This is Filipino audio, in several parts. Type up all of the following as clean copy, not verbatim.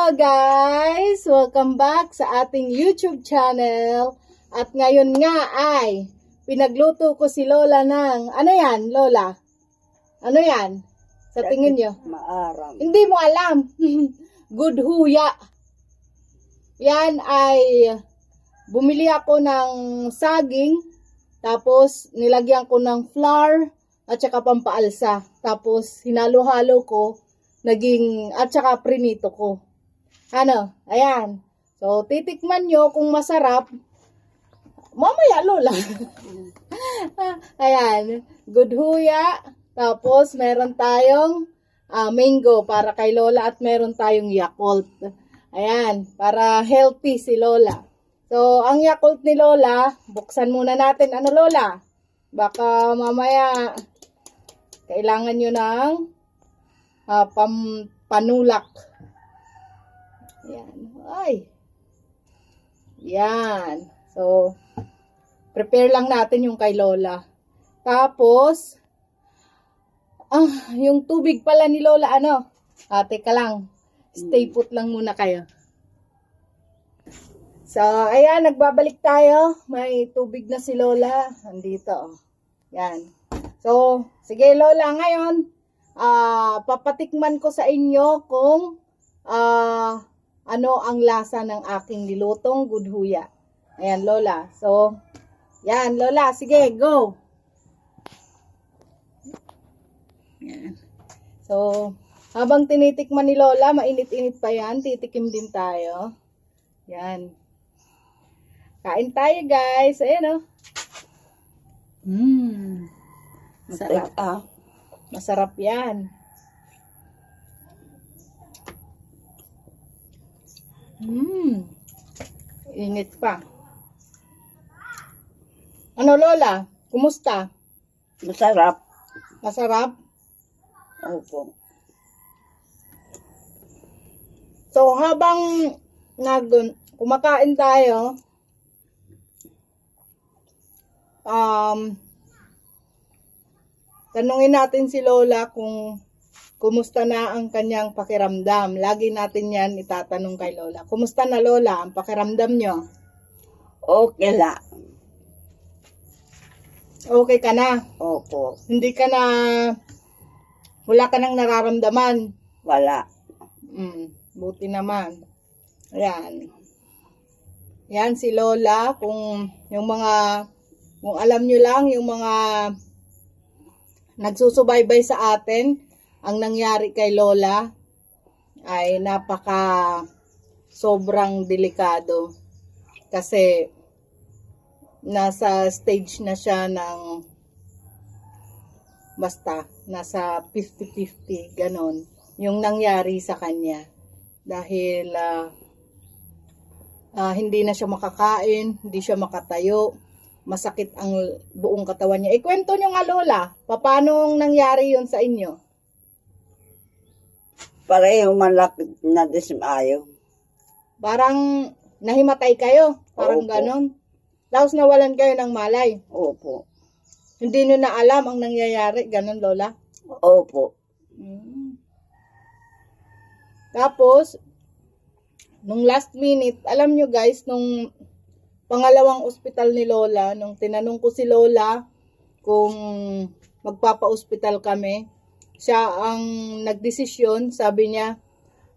Hello guys! Welcome back sa ating YouTube channel. At ngayon nga ay pinagluto ko si Lola ng... Ano yan, Lola? Ano yan? Sa tingin nyo? Maaram. Hindi mo alam. Good huya. Yan ay... Bumili ako ng saging. Tapos nilagyan ko ng flour at saka pampaalsa. Tapos hinalo-halo ko. At saka prinito ko. Ano? Ayan. So, titikman nyo kung masarap. Mamaya, Lola. Ayan. Good huya. Tapos, meron tayong mango para kay Lola at meron tayong Yakult. Ayan. Para healthy si Lola. So, ang Yakult ni Lola, buksan muna natin. Ano, Lola? Baka mamaya kailangan nyo ng panulak. Yan. Ay. Yan. So, prepare lang natin yung kay Lola. Tapos, yung tubig pala ni Lola, ano? Teka lang. Stay put lang muna kayo. So, ayan, nagbabalik tayo. May tubig na si Lola. Andito. Yan. So, sige Lola, ngayon, papatikman ko sa inyo kung ano ang lasa ng aking nilutong good huya. Ayan, Lola. So, yan, Lola. Sige, go. Yan. So, habang tinitikman ni Lola, mainit-init pa yan. Titikim din tayo. Yan. Kain tayo, guys. Ayan, oh. Masarap. Masarap yan. Init pa. Ano, Lola? Kumusta? Masarap. Masarap? Opo. So, habang kumakain tayo, tanungin natin si Lola kung kumusta na ang kanyang pakiramdam. Lagi natin yan itatanong kay Lola. Kumusta na, Lola, ang pakiramdam nyo? Okay la. Okay ka na? Opo. Hindi ka na, wala ka nang nararamdaman? Wala. Buti naman. Ayan. Yan si Lola, kung alam nyo lang, yung mga nagsusubaybay sa atin, ang nangyari kay Lola ay sobrang delikado. Kasi nasa stage na siya ng nasa 50-50, ganon. Yung nangyari sa kanya. Dahil hindi na siya makakain, hindi siya makatayo. Masakit ang buong katawan niya. Ikwento nyo nga, Lola, paano nangyari yun sa inyo? Pareho malapit na dismayo. Parang nahimatay kayo. Parang Opo. ganon. Tapos nawalan kayo ng malay. Opo. Hindi nyo na alam ang nangyayari. Ganon, Lola? Opo. Tapos, nung last minute, alam nyo guys, nung pangalawang ospital ni Lola, nung tinanong ko si Lola kung magpapa-ospital kami, siya ang nagdesisyon. Sabi niya,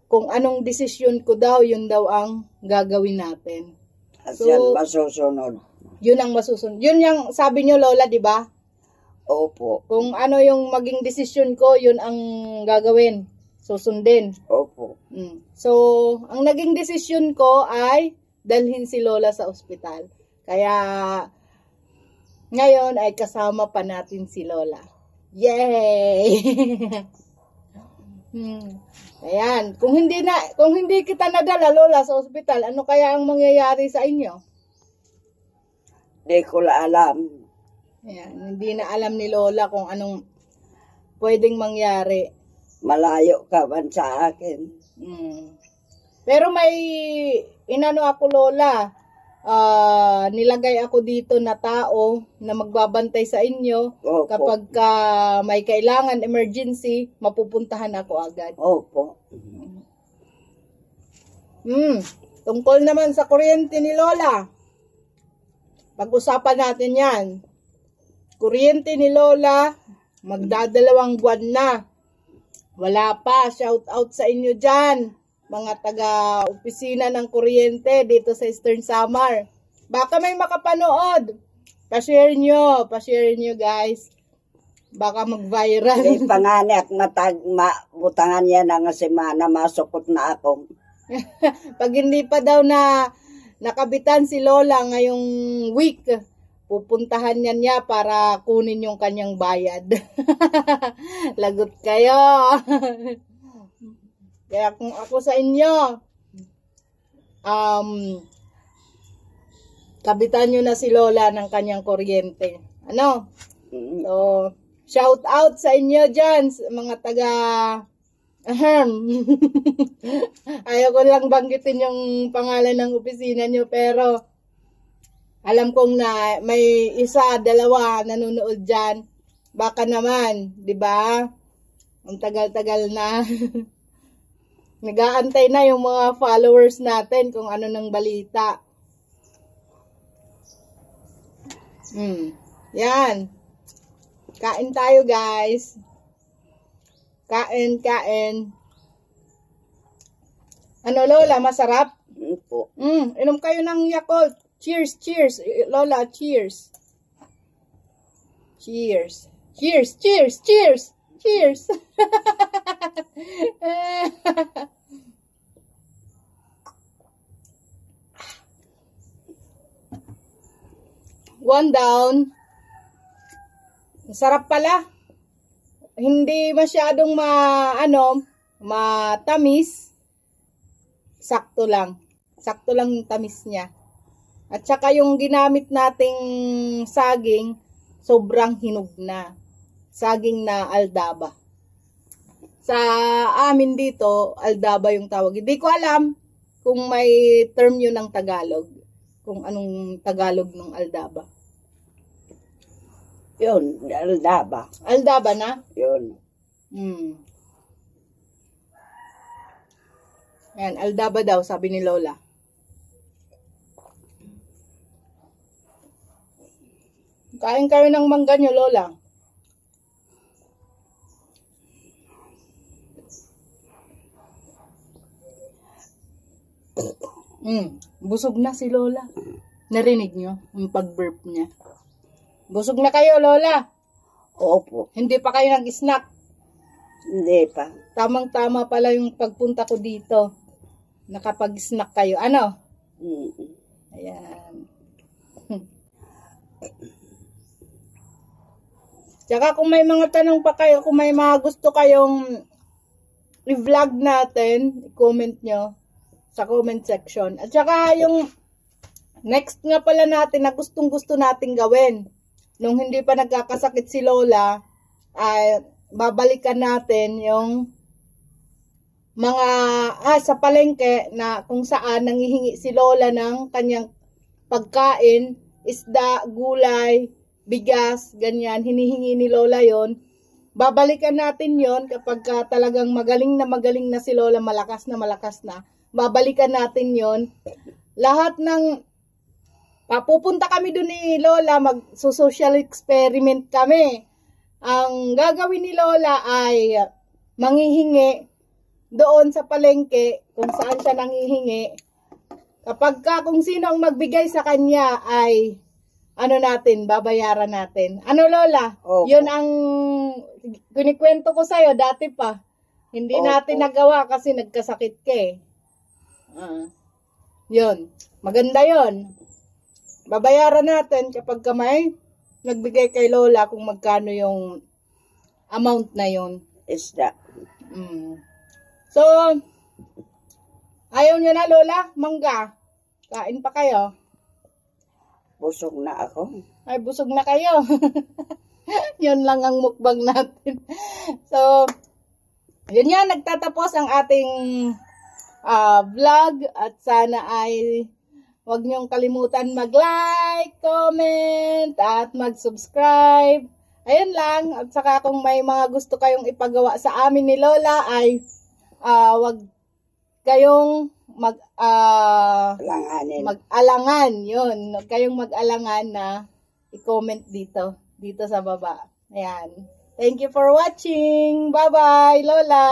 kung anong desisyon ko daw, yun daw ang gagawin natin. At So, yan masusunod. Yun ang masusunod. Yun yung sabi niyo, Lola, di ba? Opo. Kung ano yung maging desisyon ko, yun ang gagawin. Susundin. Opo. So, ang naging desisyon ko ay dalhin si Lola sa ospital. Kaya, ngayon ay kasama pa natin si Lola. Yay! Ayan. Kung hindi kita nadala, Lola, sa ospital, ano kaya ang mangyayari sa inyo? Di ko la alam. Ayan. Hindi na alam ni Lola kung anong pwedeng mangyari. Malayo ka man sa akin. Pero may inano ako, Lola. nilagay ako dito na tao na magbabantay sa inyo. Opo. Kapag may kailangan, emergency, mapupuntahan ako agad. Opo. Tungkol naman sa kuryente ni Lola. Pag-usapan natin yan. Kuryente ni Lola, magdadalawang buwan na. Wala pa. Shout out sa inyo dyan. Mga taga-opisina ng kuryente dito sa Eastern Samar. Baka may makapanood. Pa-share nyo guys. Baka mag-viral. Di panganak butangan niya na nga semana masukot na ako. Pag hindi pa daw na nakabitan si Lola ngayong week, pupuntahan niya para kunin yung kanyang bayad. Lagot kayo. Kaya kung ako sa inyo, kabitan nyo na si Lola ng kanyang kuryente. Ano? So, shout out sa inyo dyan, mga taga... Ayaw ko lang banggitin yung pangalan ng opisina nyo, pero alam kong na may isa, dalawa nanonood dyan. Baka naman, di ba? Ang tagal-tagal na. Nag-aantay na yung mga followers natin kung ano ng balita. Yan. Kain tayo, guys. Kain. Ano, Lola, masarap? Po. Inom kayo ng Yakult. Cheers. Lola, cheers. Cheers. One down. Sarap pala. Hindi masyadong matamis. Sakto lang yung tamis niya. At saka yung ginamit nating saging, sobrang hinog na. Saging na aldaba. Sa amin dito, aldaba yung tawag. Hindi ko alam kung may term yun ng Tagalog. Kung anong Tagalog ng aldaba. Yun, aldaba. Aldaba na? Yun. Ayan, aldaba daw, sabi ni Lola. Kain kayo ng mangga nyo, Lola. Busog na si Lola. Narinig nyo yung pag-burp niya. Busog na kayo, Lola. Opo. Hindi pa kayo nag-snack. Hindi pa. Tamang-tama pala yung pagpunta ko dito. Nakapag-snack kayo. Ano? Ayan. Tsaka kung may mga tanong pa kayo, kung may mga gusto kayong i-vlog natin, i-comment nyo sa comment section. At tsaka yung next nga pala natin na gustong-gusto natin gawin. Nung hindi pa nagkakasakit si Lola, ay babalikan natin yung mga sa palengke na kung saan nangihingi si Lola ng kanyang pagkain, isda, gulay, bigas, ganyan, hinihingi ni Lola yon. Babalikan natin yon kapag talagang magaling na si Lola, malakas na. Babalikan natin yon. Lahat ng papupunta kami doon ni Lola, mag-social experiment kami. Ang gagawin ni Lola ay manghihingi doon sa palengke kung saan siya nanghihingi. Kapag kung sino ang magbigay sa kanya ay babayaran natin. Ano, Lola? Opo. Yun ang kinikwento ko sa'yo dati pa. Hindi natin nagawa kasi nagkasakit ka eh. Yun. Maganda yun. Babayaran natin kapag may nagbigay kay Lola kung magkano yung amount na yun. Isda. So, ayaw nyo na, Lola? Mangga. Kain pa kayo. Busog na ako. Ay, busog na kayo. Yun lang ang mukbang natin. So, yun yan. Nagtatapos ang ating vlog. At sana ay huwag niyong kalimutan mag-like, comment, at mag-subscribe. Ayun lang. At saka kung may mga gusto kayong ipagawa sa amin ni Lola ay huwag kayong Langanin. yun. Huwag kayong mag-alangan na i-comment dito sa baba. Ayan. Thank you for watching. Bye-bye, Lola.